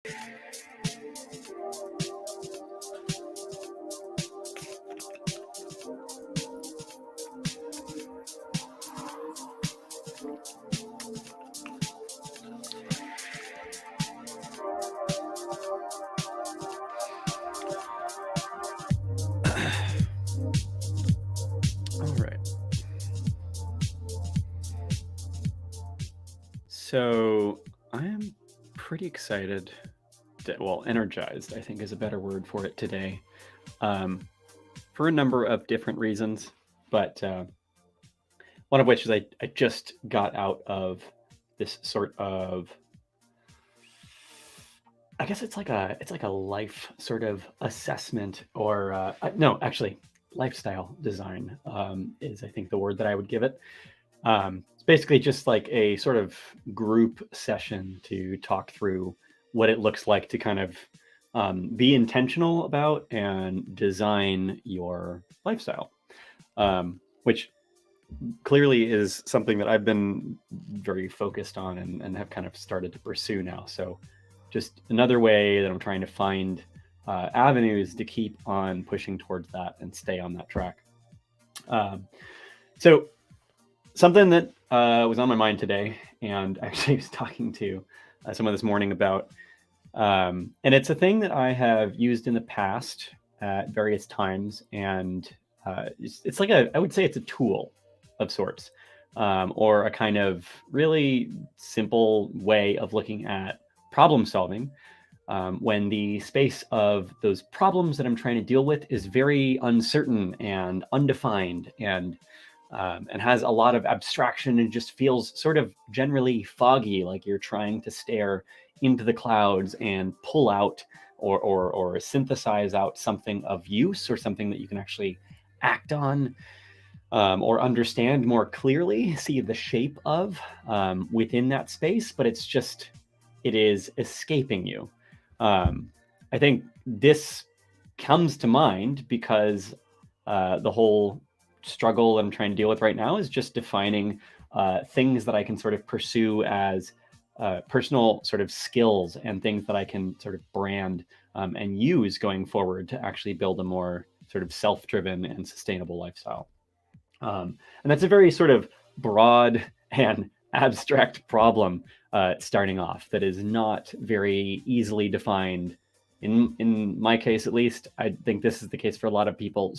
All right. So I am pretty excited, well, energized, I think is a better word for it today, um, for a number of different reasons. But one of which is I just got out of this sort of, I guess it's like a life sort of assessment, or no, actually, lifestyle design is I think the word that I would give it. It's basically just like a sort of group session to talk through what it looks like to kind of be intentional about and design your lifestyle, which clearly is something that I've been very focused on and have kind of started to pursue now. So, just another way that I'm trying to find avenues to keep on pushing towards that and stay on that track. Um, so, something that was on my mind today, and actually was talking to someone this morning about, and it's a thing that I have used in the past at various times, and it's like I would say it's a tool of sorts, or a kind of really simple way of looking at problem solving, when the space of those problems that I'm trying to deal with is very uncertain and undefined, and has a lot of abstraction and just feels sort of generally foggy, like you're trying to stare into the clouds and pull out or synthesize out something of use or something that you can actually act on, or understand more clearly, see the shape of, within that space, but it is escaping you. I think this comes to mind because the whole struggle that I'm trying to deal with right now is just defining things that I can sort of pursue as personal sort of skills and things that I can sort of brand, and use going forward to actually build a more sort of self-driven and sustainable lifestyle. And that's a very sort of broad and abstract problem, starting off, that is not very easily defined. In my case, at least, I think this is the case for a lot of people.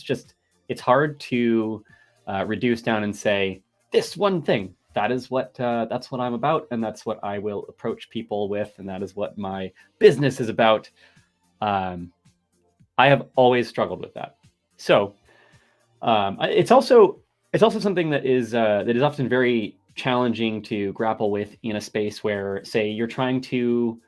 It's hard to reduce down and say this one thing. That's what I'm about, and that's what I will approach people with, and that is what my business is about. Um, I have always struggled with that. So it's also something that is often very challenging to grapple with in a space where, say, you're trying to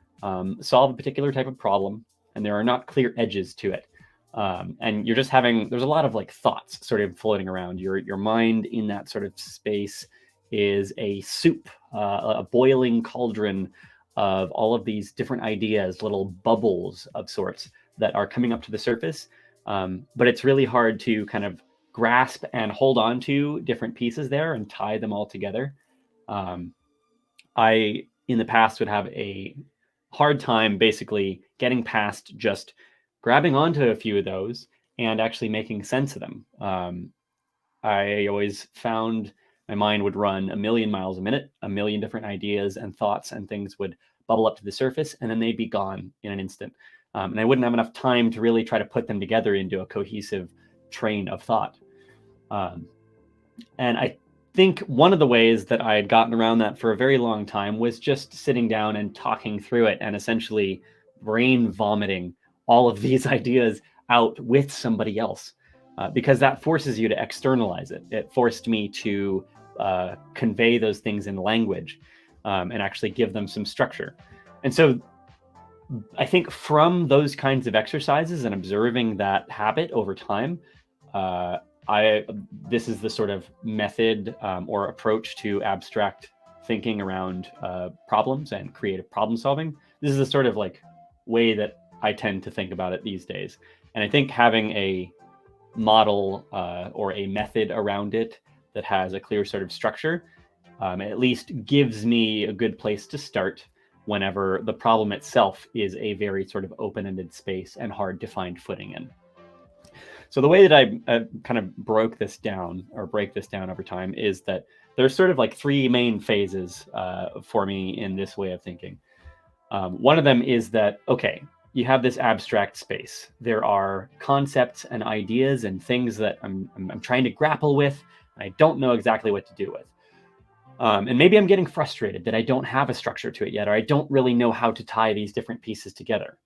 solve a particular type of problem, and there are not clear edges to it. And you're just having there's a lot of like thoughts sort of floating around your mind in that sort of space is a soup, a boiling cauldron of all of these different ideas, little bubbles of sorts that are coming up to the surface. But it's really hard to kind of grasp and hold on to different pieces there and tie them all together. Um, I, in the past, would have a hard time basically getting past just grabbing onto a few of those and actually making sense of them. I always found my mind would run a million miles a minute, a million different ideas and thoughts and things would bubble up to the surface, and then they'd be gone in an instant. And I wouldn't have enough time to really try to put them together into a cohesive train of thought. Um, and I think one of the ways that I had gotten around that for a very long time was just sitting down and talking through it and essentially brain vomiting all of these ideas out with somebody else, because that forces you to externalize it. It forced me to convey those things in language, and actually give them some structure. And so I think from those kinds of exercises and observing that habit over time, uh, I this is the sort of method, or approach to abstract thinking around problems and creative problem solving. This is the sort of like way that I tend to think about it these days. And I think having a model, or a method around it that has a clear sort of structure, at least gives me a good place to start, whenever the problem itself is a very sort of open-ended space and hard to find footing in. So the way that I kind of break this down over time is that there's sort of like three main phases for me in this way of thinking. One of them is that, okay, you have this abstract space. There are concepts and ideas and things that I'm trying to grapple with, and I don't know exactly what to do with. And maybe I'm getting frustrated that I don't have a structure to it yet, or I don't really know how to tie these different pieces together.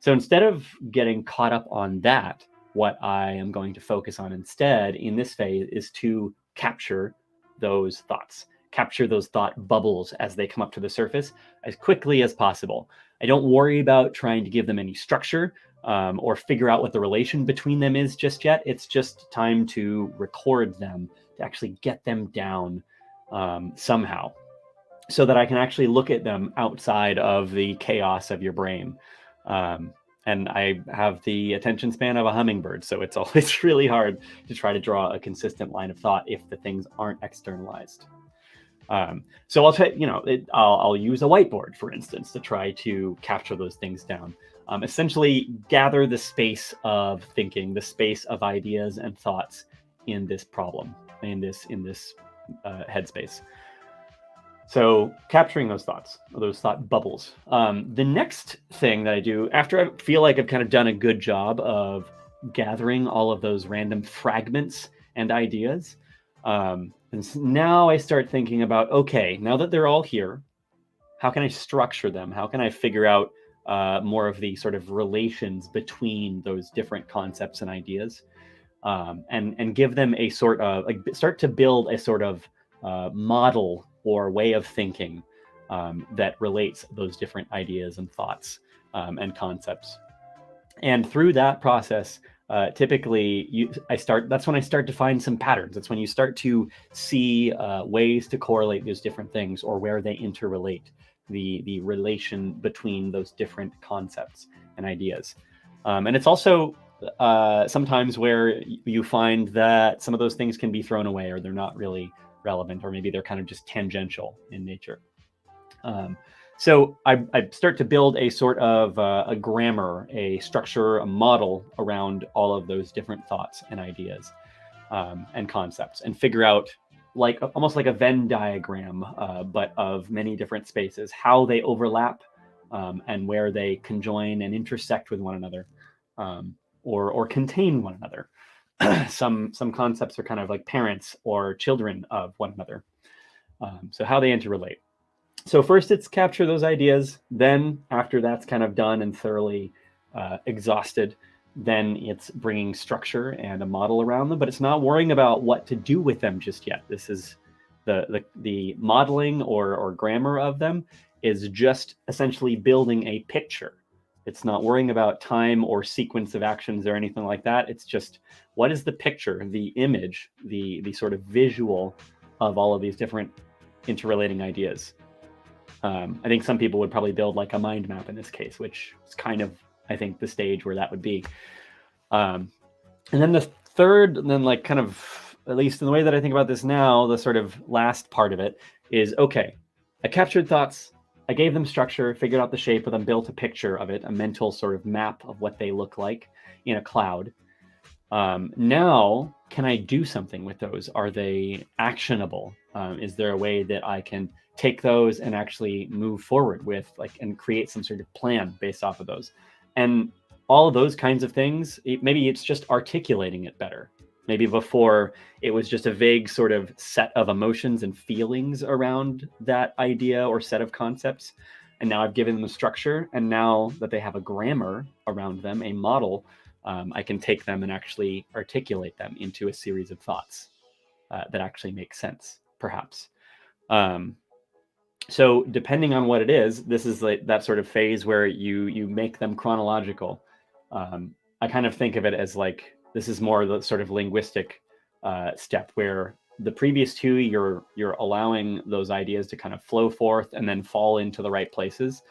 So instead of getting caught up on that, what I am going to focus on instead in this phase is to capture those thoughts, capture those thought bubbles as they come up to the surface as quickly as possible. I don't worry about trying to give them any structure or figure out what the relation between them is just yet. It's just time to record them, to actually get them down somehow, so that I can actually look at them outside of the chaos of your brain. And I have the attention span of a hummingbird, so it's always really hard to try to draw a consistent line of thought if the things aren't externalized. So I'll use a whiteboard, for instance, to try to capture those things down. Essentially, gather the space of thinking, the space of ideas and thoughts in this problem, in this headspace. So capturing those thoughts, those thought bubbles. The next thing that I do after I feel like I've kind of done a good job of gathering all of those random fragments and ideas, and now I start thinking about, okay, now that they're all here, how can I structure them? How can I figure out more of the sort of relations between those different concepts and ideas, and give them a sort of, like, start to build a sort of model or way of thinking that relates those different ideas and thoughts and concepts. And through that process, typically that's when I start to find some patterns. That's when you start to see ways to correlate those different things, or where they interrelate, the relation between those different concepts and ideas. And it's also sometimes where you find that some of those things can be thrown away, or they're not really relevant, or maybe they're kind of just tangential in nature. So I start to build a sort of a grammar, a structure, a model around all of those different thoughts and ideas and concepts, and figure out, like almost like a Venn diagram, but of many different spaces, how they overlap and where they conjoin and intersect with one another, or contain one another. Some concepts are kind of like parents or children of one another. So how they interrelate. So first it's capture those ideas. Then after that's kind of done and thoroughly exhausted, then it's bringing structure and a model around them, but it's not worrying about what to do with them just yet. This is the modeling or grammar of them is just essentially building a picture. It's not worrying about time or sequence of actions or anything like that. It's just, what is the picture, the image, the sort of visual of all of these different interrelating ideas. I think some people would probably build like a mind map in this case, which is kind of, I think, the stage where that would be. And then the third, and then like kind of, at least in the way that I think about this now, the sort of last part of it is, okay, I captured thoughts, I gave them structure, figured out the shape of them, built a picture of it, a mental sort of map of what they look like in a cloud. Now, can I do something with those? Are they actionable? Is there a way that I can take those and actually move forward with, like, and create some sort of plan based off of those? And all of those kinds of things, maybe it's just articulating it better. Maybe before it was just a vague sort of set of emotions and feelings around that idea or set of concepts. And now I've given them a structure. And now that they have a grammar around them, a model, I can take them and actually articulate them into a series of thoughts that actually make sense, perhaps. So depending on what it is, this is like that sort of phase where you make them chronological. I kind of think of it as like, this is more the sort of linguistic step where the previous two, you're allowing those ideas to kind of flow forth and then fall into the right places,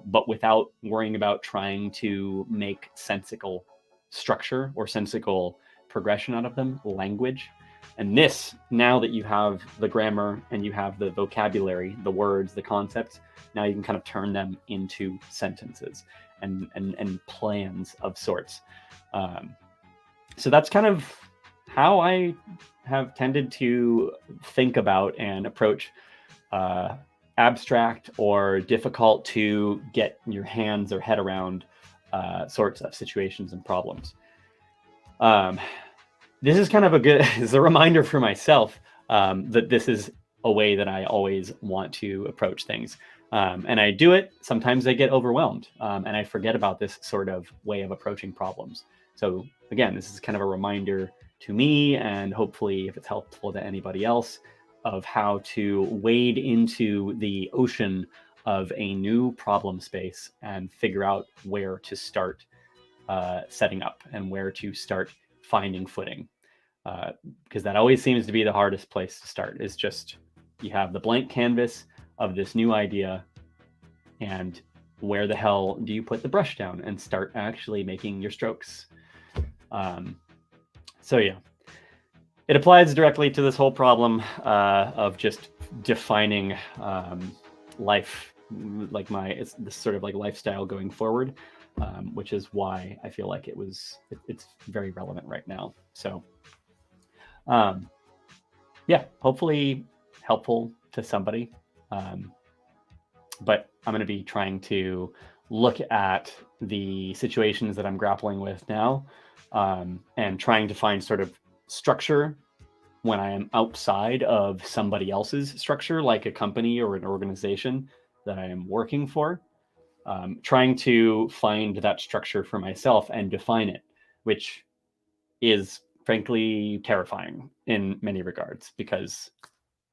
but without worrying about trying to make sensical structure or sensical progression out of them, language. And this, now that you have the grammar and you have the vocabulary, the words, the concepts, now you can kind of turn them into sentences and plans of sorts. So that's kind of how I have tended to think about and approach abstract or difficult to get your hands or head around sorts of situations and problems. This is kind of a good is a reminder for myself that this is a way that I always want to approach things. And I do it. Sometimes I get overwhelmed and I forget about this sort of way of approaching problems. So again, this is kind of a reminder to me, and hopefully if it's helpful to anybody else, of how to wade into the ocean of a new problem space and figure out where to start setting up and where to start finding footing. Because that always seems to be the hardest place to start, is just you have the blank canvas of this new idea, and where the hell do you put the brush down and start actually making your strokes? So yeah, it applies directly to this whole problem of just defining life, like it's this sort of like lifestyle going forward, which is why I feel like it's very relevant right now. So yeah, hopefully helpful to somebody. But I'm going to be trying to look at the situations that I'm grappling with now, and trying to find sort of structure when I am outside of somebody else's structure, like a company or an organization that I am working for. Trying to find that structure for myself and define it, which is frankly terrifying in many regards, because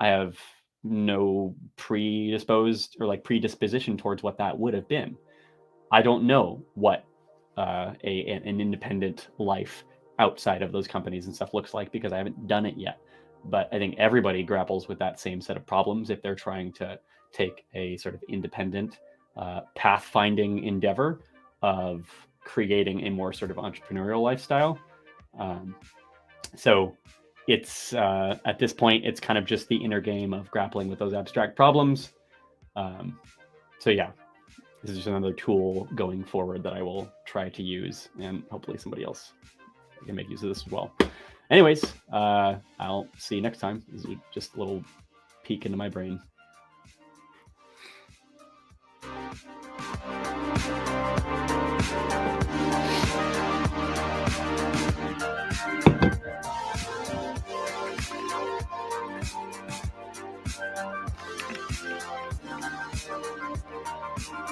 I have no predisposition towards what that would have been. I don't know what an independent life outside of those companies and stuff looks like, because I haven't done it yet. But I think everybody grapples with that same set of problems if they're trying to take a sort of independent pathfinding endeavor of creating a more sort of entrepreneurial lifestyle. So it's at this point, it's kind of just the inner game of grappling with those abstract problems. So yeah, this is just another tool going forward that I will try to use, and hopefully somebody else can make use of this as well. Anyways, I'll see you next time. This is just a little peek into my brain.